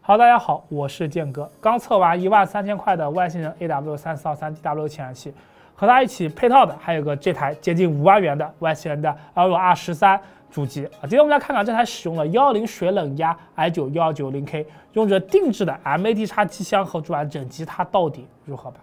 Hello， 大家好，我是剑哥。刚测完13000块的外星人 AW3423DW 潜然器，和它一起配套的还有个这台接近5万元的外星人的 LR13主机。今天我们来看看这台使用了110水冷压 i9-1190K， 用着定制的 MATX 机箱和主板整机，它到底如何吧？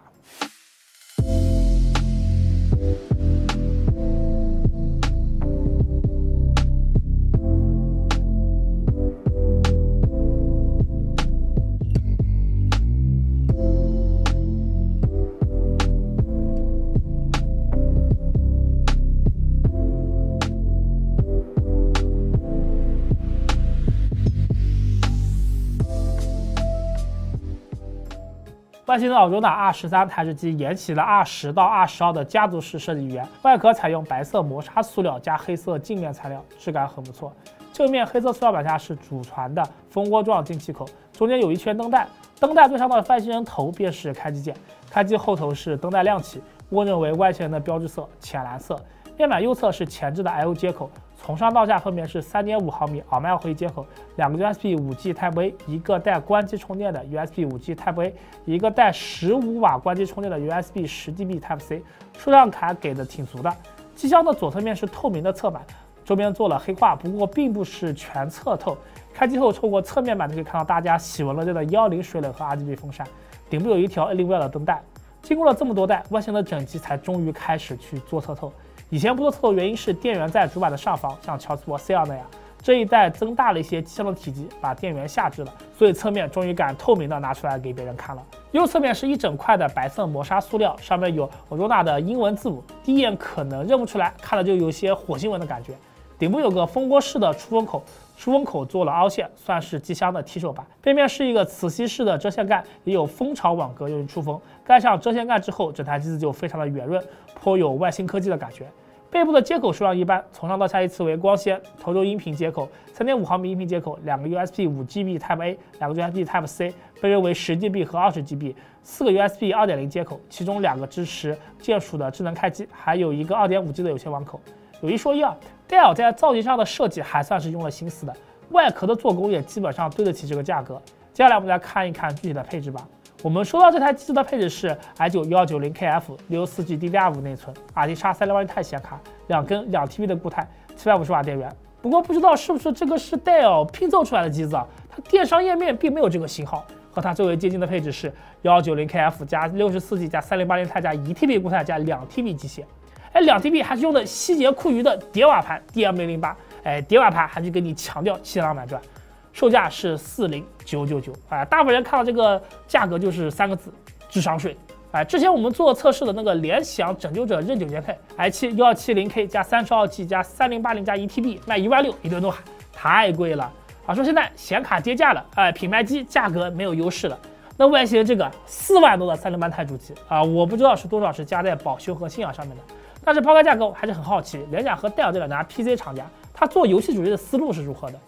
外星人奥卓纳 R13 台式机沿袭了20到22的家族式设计语言，外壳采用白色磨砂塑料加黑色镜面材料，质感很不错。正面黑色塑料板下是祖传的蜂窝状进气口，中间有一圈灯带，灯带最上的外星人头便是开机键，开机后头是灯带亮起，默认为外星人的标志色浅蓝色。面板右侧是前置的 I/O 接口，从上到下分别是 3.5毫米耳麦回接口，2个 USB 5G Type A， 一个带关机充电的 USB 5G Type A， 一个带15瓦关机充电的 USB 10GB Type C， 数量卡给的挺足的。机箱的左侧面是透明的侧板，周边做了黑化，不过并不是全侧透。开机后透过侧面板就可以看到大家喜闻乐见的110水冷和 RGB 风扇，顶部有一条 A0 的灯带。经过了这么多代，外星的整机才终于开始去做侧透。以前不做侧透原因是电源在主板的上方，像乔斯伯 C2那样。这一代增大了一些机箱的体积，把电源下置了，所以侧面终于敢透明的拿出来给别人看了。右侧面是一整块的白色磨砂塑料，上面有奥卓纳的英文字母，第一眼可能认不出来，看了就有些火星文的感觉。顶部有个蜂窝式的出风口，出风口做了凹陷，算是机箱的提手把。背面是一个磁吸式的遮线盖，也有蜂巢网格用于出风。盖上遮线盖之后，整台机子就非常的圆润，颇有外星科技的感觉。背部的接口数量一般，从上到下依次为光纤、头轴音频接口、3.5毫米音频接口、2个 USB 5GB Type A、2个 USB Type C， 分别为10GB 和20GB， 4个 USB 2.0接口，其中2个支持键鼠的智能开机，还有一个 2.5G 的有线网口。有一说一啊，戴尔在造型上的设计还算是用了心思的，外壳的做工也基本上对得起这个价格。接下来我们来看一看具体的配置吧。我们说到这台机子的配置是 i9-1190KF 64G DDR5 内存 ，RTX 3080 显卡，2根2TB 的固态，750瓦电源。不过不知道是不是这个是戴尔拼凑出来的机子啊？它电商页面并没有这个型号。和它最为接近的配置是 190KF 加 64G 加3080 钛加 1TB 固态加 2TB 机械。2TB 还是用的希捷酷鱼的叠瓦盘 DM008，叠瓦盘还是给你强调气囊满转。售价是40999，大部分人看到这个价格就是3个字：智商税。之前我们做测试的那个联想拯救者任9键配 i7-1270K 加 32G 加3080加 1TB 卖16000，一顿都喊太贵了。说现在显卡跌价了，品牌机价格没有优势了。那外形这个4万多的3080钛主机我不知道是多少是加在保修和信仰上面的。但是抛开价格，我还是很好奇，联想和戴尔这两家 PC 厂家，它做游戏主机的思路是如何的？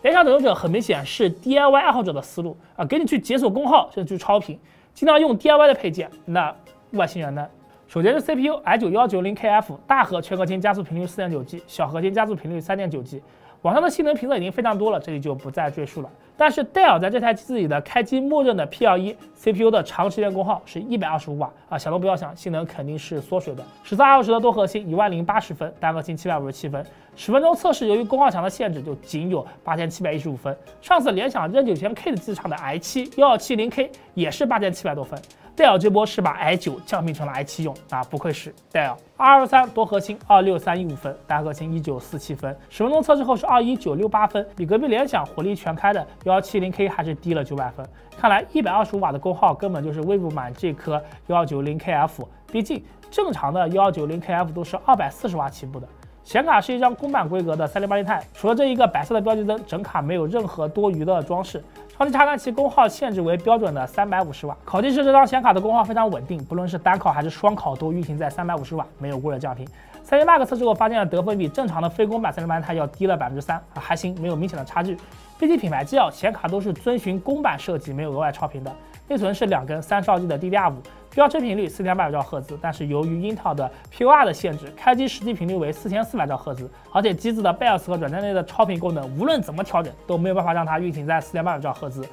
联想拯救者很明显是 DIY 爱好者的思路给你去解锁功耗，甚至去超频，尽量用 DIY 的配件。那外星人呢？首先是 CPU i9-1190KF， 大核全核心加速频率 4.9G， 小核心加速频率 3.9G。网上的性能评测已经非常多了，这里就不再赘述了。但是戴尔在这台机子里的开机默认的 P21 CPU 的长时间功耗是125瓦想都不要想，性能肯定是缩水的。1320的多核心10080分，单核心757分，10分钟测试由于功耗强的限制，就仅有8715分。上次联想任9000K 的机子上的 i7-1270K 也是8700多分。戴尔这波是把 i9 降频成了 i7 用不愧是戴尔。223多核心26315分，单核心1947分，10分钟测试后是21968分，比隔壁联想火力全开的170K 还是低了900分。看来125瓦的功耗根本就是喂不满这颗 190KF， 毕竟正常的 190KF 都是240瓦起步的。显卡是一张公版规格的3080钛，除了这一个白色的标记灯，整卡没有任何多余的装饰。超级插干器功耗限制为标准的350瓦，烤地式这张显卡的功耗非常稳定，不论是单烤还是双烤都运行在350瓦，没有过热降频。3080测试后发现得分比正常的非公版3080钛要低了3%，还行，没有明显的差距。毕竟品牌机显卡都是遵循公版设计，没有额外超频的。内存是2根32G 的 DDR5，标称频率4800兆赫兹，但是由于英特尔的 POR 的限制，开机实际频率为4400兆赫兹，而且机子的 BIOS 和软件内的超频功能，无论怎么调整都没有办法让它运行在4800兆赫兹。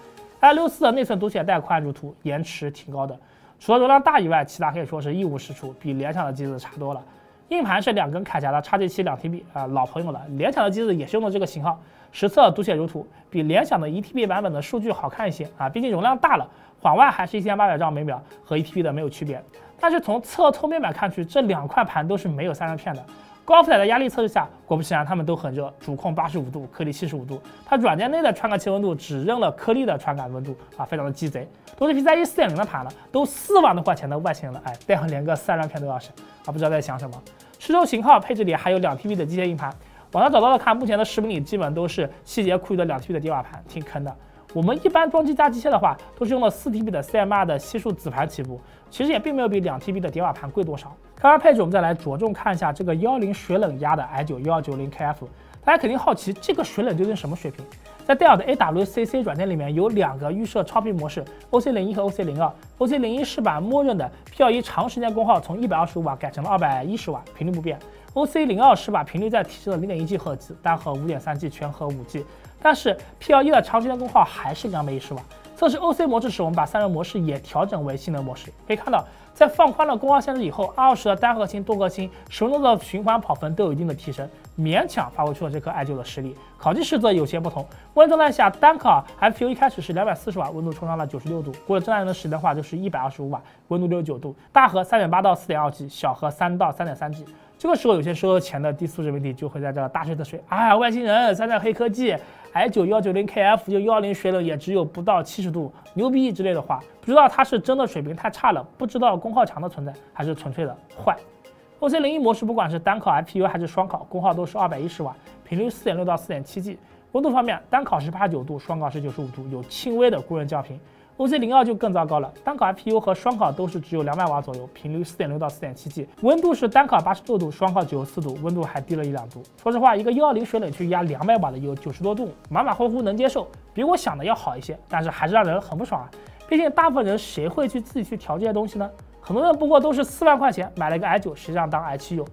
，i64的内存读写带宽如图，延迟挺高的。除了容量大以外，其他可以说是一无是处，比联想的机子差多了。硬盘是2根铠甲的 XG7 2TB 老朋友了，联想的机子也是用的这个型号。实测读写如图，比联想的 1TB 版本的数据好看一些毕竟容量大了，晃外还是1800兆每秒，和 1TB 的没有区别。但是从侧透面板看去，这2块盘都是没有散热片的。高负载的压力测试下，果不其然，它们都很热，主控85度，颗粒75度。它软件内的传感器温度只认了颗粒的传感温度非常的鸡贼。都是 PCIe 4.0 的盘了，都4万多块钱的外形了，这样连个散热片都要省不知道在想什么。10周型号配置里还有2TB 的机械硬盘，网上找到的看，目前的视频里基本都是细节酷的2TB 的叠瓦盘，挺坑的。我们一般装机加机械的话，都是用了4TB 的 CMR 的系数子盘起步，其实也并没有比2TB 的叠瓦盘贵多少。看完配置，我们再来着重看一下这个10水冷压的 i9-1190KF。大家肯定好奇，这个水冷究竟什么水平？在戴尔的 AWCC 软件里面有2个预设超频模式 ，OC01 和 OC02。OC01 是把默认的 P21 长时间功耗从125瓦改成了210瓦，频率不变。OC02 是把频率再提升了 0.1G 赫兹，单核 5.3G， 全核 5G。但是 P21 的长时间功耗还是210瓦。测试 OC 模式时，我们把散热模式也调整为性能模式。可以看到，在放宽了功耗限制以后，220的单核心、多核心10分钟的循环跑分都有一定的提升，勉强发挥出了这颗i9的实力。烤机时则有些不同，温状态下单颗 FPU 一开始是240瓦，温度冲上了96度，过了正大人的时间的话就是125瓦，温度69度。大核3.8到4.2G， 小核3到3.3G。这个时候有些收钱的低素质媒体就会在这大吹特吹，外星人山寨黑科技，i9-190KF 就10水冷也只有不到70度，牛逼之类的话，不知道它是真的水平太差了，不知道功耗强的存在，还是纯粹的坏。OC01 模式不管是单烤 IPU 还是双烤，功耗都是210瓦，频率4.6到4.7G。温度方面，单烤是89度，双烤是95度，有轻微的过热降频。OC02 就更糟糕了，单烤 IPU 和双烤都是只有200瓦左右，频率4.6到4.7G， 温度是单烤86度，双烤94度，温度还低了1-2度。说实话，一个10水冷去压200瓦的有90多度，马马虎虎能接受，比我想的要好一些，但是还是让人很不爽毕竟大部分人谁会去自己去调这些东西呢？很多人不过都是4万块钱买了一个 i9， 实际上当 i7 用。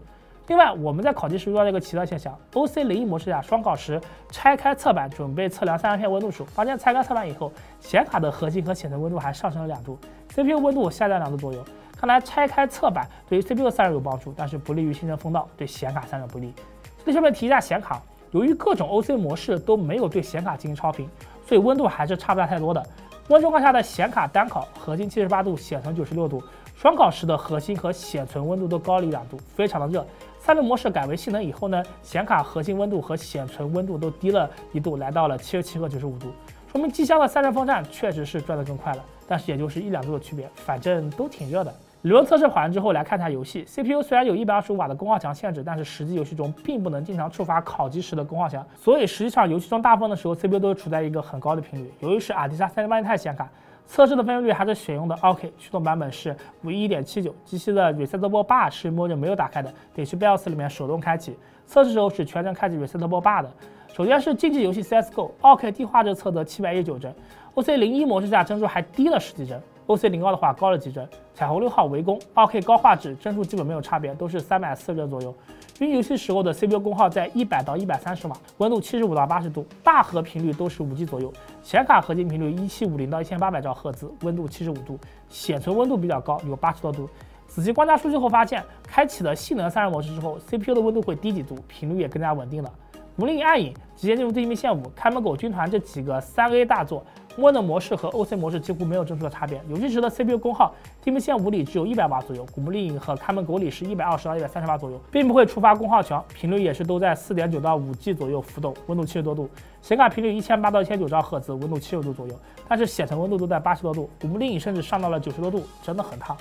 另外，我们在烤机时遇到一个奇特现象 ，OC01 模式下双烤时拆开侧板准备测量散热片温度时，发现拆开侧板以后，显卡的核心和显存温度还上升了2度 ，CPU 温度下降2度左右。看来拆开侧板对于 CPU 的散热有帮助，但是不利于形成风道，对显卡散热不利。这里顺便提一下显卡，由于各种 OC 模式都没有对显卡进行超频，所以温度还是差不了太多的。温状况下的显卡单烤核心78度，显存96度，双烤时的核心和显存温度都高了1-2度，非常的热。散热模式改为性能以后呢，显卡核心温度和显存温度都低了1度，来到了77和95度，说明机箱的散热风扇确实是转得更快了，但是也就是1-2度的区别，反正都挺热的。理论测试跑完之后来看一下游戏 ，CPU 虽然有125瓦的功耗强限制，但是实际游戏中并不能经常触发烤机时的功耗强，所以实际上游戏中大部分的时候 CPU 都处在一个很高的频率。由于是阿迪莎3万态显卡，测试的分辨率还是选用的 2K， 驱动版本是51.79，机器的 Resetable Bar 是默认没有打开的，得去 BIOS 里面手动开启。测试时候是全程开启 Resetable Bar 的。首先是竞技游戏 CSGO，2K 低画质测得719帧 ，OC01 模式下帧数还低了10几帧。OC02 的话高了几帧，彩虹6号围攻 2K 高画质，帧数基本没有差别，都是340帧左右。云游戏时候的 CPU 功耗在100到130瓦，温度75到80度，大核频率都是5G 左右，显卡核心频率1750到1800兆赫兹，温度75度，显存温度比较高，有80多度。仔细观察数据后发现，开启了性能散热模式之后 ，CPU 的温度会低几度，频率也更加稳定了。魔力暗影、极限进入地平线5、看门狗军团这几个3A 大作，默认模式和 OC 模式几乎没有帧数的差别。游戏时的 CPU 功耗，地平线5里只有100瓦左右，古墓丽影和看门狗里是120到130瓦左右，并不会触发功耗强，频率也是都在4.9到5G 左右浮动，温度70多度。显卡频率1800到1900兆赫兹，温度70度左右，但是显存温度都在80多度，古墓丽影甚至上到了90多度，真的很烫。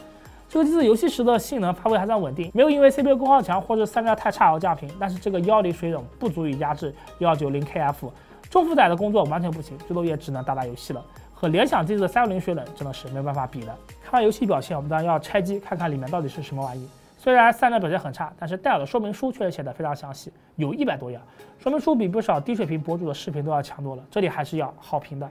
这个机子游戏时的性能发挥还算稳定，没有因为 CPU 功耗强或者散热太差而降频，但是这个10水冷不足以压制 190KF， 重负载的工作完全不行，最多也只能打打游戏了，和联想机子的360水冷真的是没办法比的。看完游戏表现，我们当然要拆机看看里面到底是什么玩意。虽然散热表现很差，但是戴尔的说明书确实写得非常详细，有100多页，说明书比不少低水平博主的视频都要强多了，这里还是要好评的。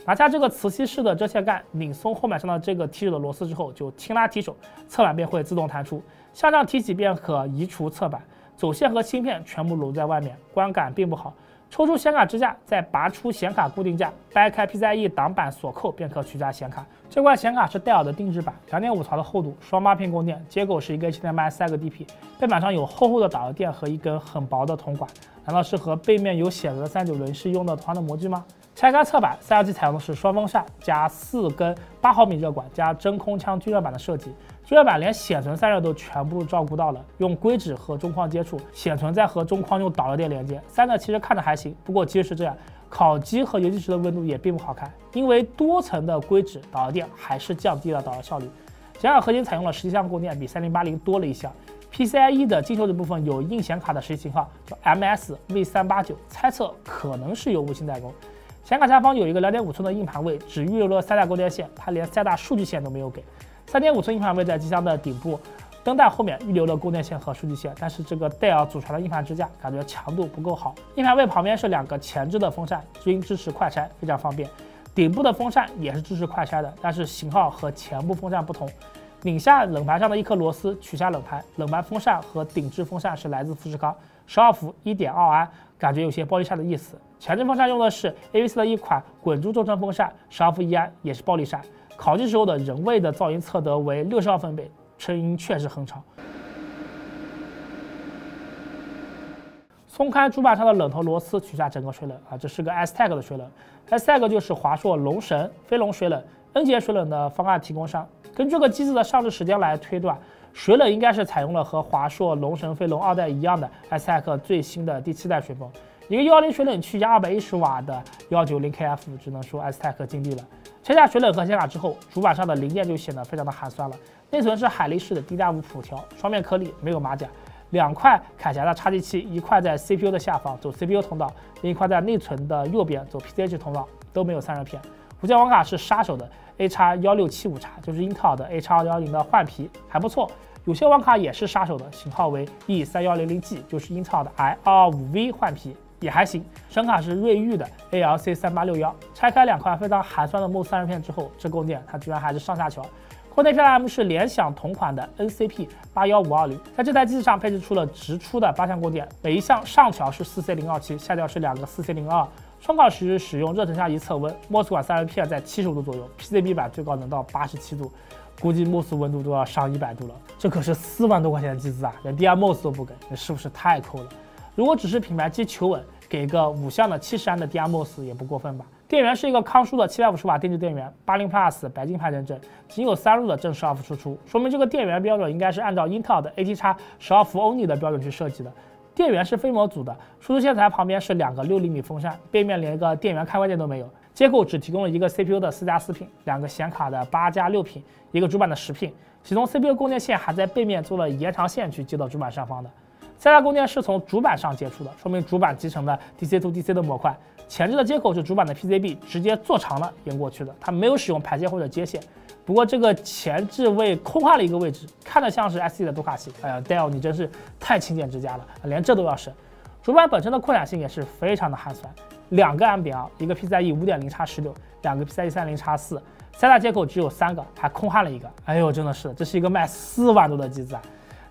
拿下这个磁吸式的遮线杆，拧松后板上的这个提手的螺丝之后，就轻拉提手，侧板便会自动弹出，向上提起便可移除侧板，走线和芯片全部露在外面，观感并不好。抽出显卡支架，再拔出显卡固定架，掰开 PCIe 挡板锁扣便可取下显卡。这块显卡是戴尔的定制版，2.5槽的厚度，双8片供电，接口是一个 HDMI 3个 DP， 背板上有厚厚的导热垫和一根很薄的铜管。难道是和背面有显额的39轮式用的同样的模具吗？拆开侧板，3号机采用的是双风扇加4根8毫米热管加真空腔均热板的设计。均热板连显存散热都全部照顾到了，用硅脂和中框接触，显存再和中框用导热垫连接。散热其实看着还行，不过即使是这样，烤机和油漆池的温度也并不好看，因为多层的硅脂导热垫还是降低了导热效率。显卡核心采用了17项供电，比3080多了一项。PCIe 的进修值部分有硬显卡的实际型号，叫 MS-V389， 猜测可能是由无芯代工。显卡下方有一个2.5寸的硬盘位，只预留了3大供电线，它连3大数据线都没有给。3.5寸硬盘位在机箱的顶部，灯带后面预留了供电线和数据线，但是这个戴尔祖传的硬盘支架感觉强度不够好。硬盘位旁边是2个前置的风扇，均支持快拆，非常方便。顶部的风扇也是支持快拆的，但是型号和前部风扇不同。拧下冷盘上的一颗螺丝，取下冷盘。冷盘风扇和顶置风扇是来自富士康，12伏 1.2安，感觉有些暴力扇的意思。前置风扇用的是 AVC 的一款滚珠轴承风扇，12伏1安，也是暴力扇。烤机时候的人为的噪音测得为62分贝，声音确实很吵。松开主板上的冷头螺丝，取下整个水冷啊，这是个 STAG 的水冷。STAG 就是华硕龙神飞龙水冷 N 节水冷的方案提供商。根据这个机子的上市时间来推断，水冷应该是采用了和华硕龙神飞龙2代一样的 STAG 最新的第7代水封。一个110水冷区压210瓦的 190KF， 只能说 STAG 尽力了。拆下水冷和显卡之后，主板上的零件就显得非常的寒酸了。内存是海力士的 DDR5 普条，双面颗粒，没有马甲。2块铠甲的插记器，一块在 CPU 的下方走 CPU 通道，另一块在内存的右边走 PCH 通道，都没有散热片。无线网卡是杀手的 AX1675X， 就是英特尔的 AX210的换皮，还不错。有些网卡也是杀手的，型号为 E3100G， 就是英特尔的 i225V 换皮，也还行。声卡是瑞昱的 ALC3861。拆开2块非常寒酸的 MOS 散热片之后，这供电它居然还是上下桥。供电 PLM 是联想同款的 NCP81520，在这台机子上配置出了直出的8项供电，每一项上桥是4C027，下调是2个4C022。双烤时使用热成像仪测温 ，MOS 管散热片在75度左右 ，PCB 版最高能到87度，估计 MOS 温度都要上100度了。这可是4万多块钱的机子啊，连 DRMOS 都不给，这是不是太抠了？如果只是品牌机求稳，给个5项的70安的 DRMOS 也不过分吧？电源是一个康舒的750瓦定制电源，80 Plus 白金牌认证，仅有3路的正12伏输出，说明这个电源标准应该是按照英特尔的 ATX 12伏 Only 的标准去设计的。电源是非模组的，输出线材旁边是2个6厘米风扇，背面连个电源开关键都没有。接口只提供了一个 CPU 的4+4 pin，2个显卡的8+6 pin，一个主板的10 pin。其中 CPU 供电线还在背面做了延长线去接到主板上方的。3大供电是从主板上接触的，说明主板集成了 DC to DC 的模块。前置的接口是主板的 PCB 直接做长了延过去的，它没有使用排接或者接线。不过这个前置位空化了一个位置，看着像是 SD 的读卡器。哎呀，戴尔你真是太勤俭持家了，连这都要省。主板本身的扩展性也是非常的寒酸，2个 MBL， 一个 PCIe 5.0x16， 2个 PCIe 30x4，3大接口只有3个，还空焊了一个。哎呦，真的是，这是一个卖4万多的机子啊！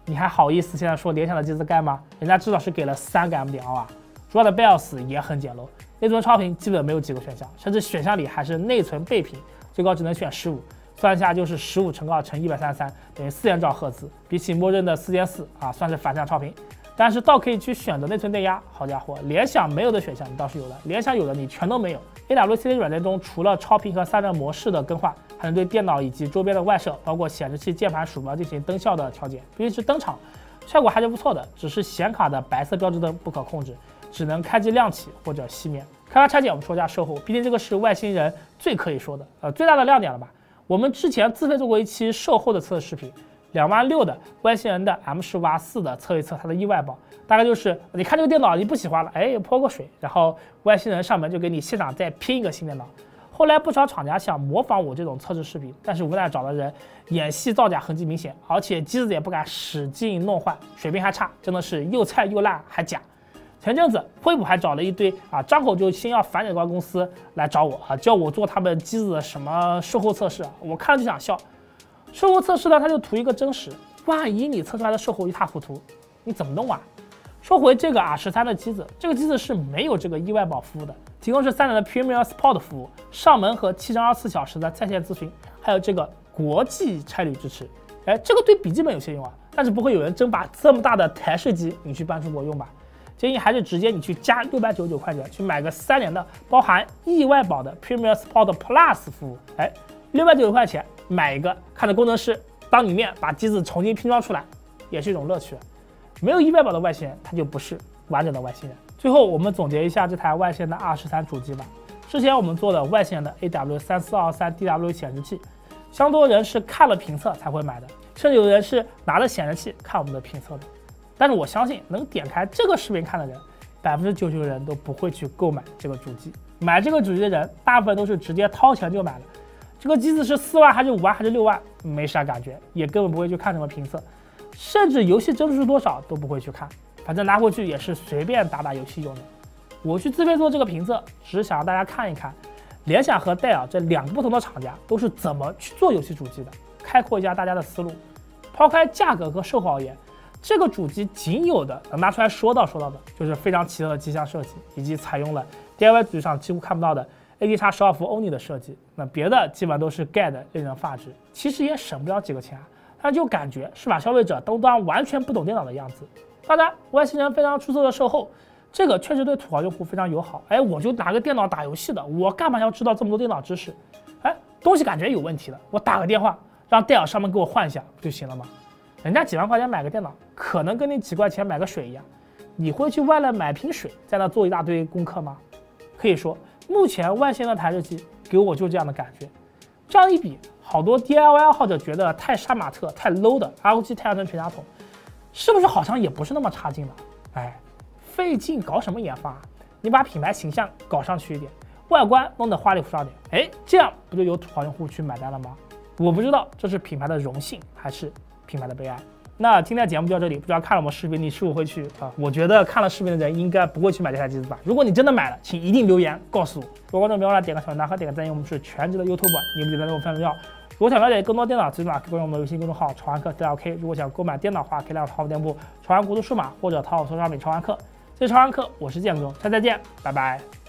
你还好意思现在说联想的机子盖吗？人家至少是给了3个 MBL 啊。主要的 BIOS 也很简陋，内存超频基本没有几个选项，甚至选项里还是内存倍频，最高只能选15。算下就是15×2×133，等于4000兆赫兹，比起默认的4.4啊，算是反向超频。但是倒可以去选择内存电压，好家伙，联想没有的选项你倒是有的，联想有的你全都没有。AWCD 软件中除了超频和散热模式的更换，还能对电脑以及周边的外设，包括显示器、键盘、鼠标进行灯效的调节，毕竟是灯厂，效果还是不错的。只是显卡的白色标志灯不可控制，只能开机亮起或者熄灭。开发拆解，我们说一下售后，毕竟这个是外星人最可以说的，最大的亮点了吧。我们之前自费做过一期售后的测试视频，26000的外星人的 M15R4的测一测它的意外包，大概就是你看这个电脑你不喜欢了，哎，泼个水，然后外星人上门就给你现场再拼一个新电脑。后来不少厂家想模仿我这种测试视频，但是无奈找的人演戏造假痕迹明显，而且机子也不敢使劲弄坏，水平还差，真的是又菜又烂还假。前阵子惠普还找了一堆张口就先要返点关公司来找我叫我做他们机子的什么售后测试我看了就想笑。售后测试呢，他就图一个真实，万一你测出来的售后一塌糊涂，你怎么弄啊？说回这个 R13的机子，这个机子是没有这个意外保服务的，提供是3年的 Premier Support 服务，上门和7乘24小时的在线咨询，还有这个国际差旅支持。哎，这个对笔记本有些用啊，但是不会有人真把这么大的台式机你去搬出国用吧？建议还是直接你去加699块钱去买个3年的包含意外保的 Premier Support Plus 服务。哎，699块钱买一个，看着工程师当你面把机子重新拼装出来，也是一种乐趣。没有意外保的外星人，他就不是完整的外星人。最后我们总结一下这台外星人的R13主机吧。之前我们做的外星人的 AW3423DW 显示器，相当多人是看了评测才会买的，甚至有人是拿着显示器看我们的评测的。但是我相信能点开这个视频看的人，99%的人都不会去购买这个主机。买这个主机的人，大部分都是直接掏钱就买了。这个机子是4万还是5万还是6万，没啥感觉，也根本不会去看什么评测，甚至游戏帧数是多少都不会去看，反正拿回去也是随便打打游戏用的。我去自费做这个评测，只是想让大家看一看，联想和戴尔这2个不同的厂家都是怎么去做游戏主机的，开阔一下大家的思路。抛开价格和售后而言，这个主机仅有的能拿出来说到的，就是非常奇特的机箱设计，以及采用了 DIY 主机上几乎看不到的 AD-12 伏 Only 的设计。那别的基本都是盖的，令人发指。其实也省不了几个钱，但就感觉是把消费者都当完全不懂电脑的样子。当然，外星人非常出色的售后，这个确实对土豪用户非常友好。哎，我就拿个电脑打游戏的，我干嘛要知道这么多电脑知识？哎，东西感觉有问题了，我打个电话让戴尔上门给我换一下不就行了吗？人家几万块钱买个电脑，可能跟你几块钱买个水一样，你会去外面买瓶水，在那做一大堆功课吗？可以说，目前外星人的台式机给我就这样的感觉。这样一比，好多 DIY 爱好者觉得太杀马特、太 low 的 ROG 太阳能全家桶，是不是好像也不是那么差劲了？哎，费劲搞什么研发？你把品牌形象搞上去一点，外观弄得花里胡哨点，哎，这样不就有土豪用户去买单了吗？我不知道这是品牌的荣幸还是品牌的悲哀。那今天的节目就到这里，不知道看了我们视频你是否会去啊？我觉得看了视频的人应该不会去买这台机子吧？如果你真的买了，请一定留言告诉我。如果观众别忘了点个小铃铛和点个赞，因为我们是全职的 YouTuber， 你们点赞对我非常重要。如果想了解更多电脑资讯的话，可以关注我们的微信公众号潮玩客4.6K。如果想购买电脑的话，可以来到淘宝店铺潮玩国度数码或者淘宝搜商品潮玩客。这是潮玩客，我是建哥，下次再见，拜拜。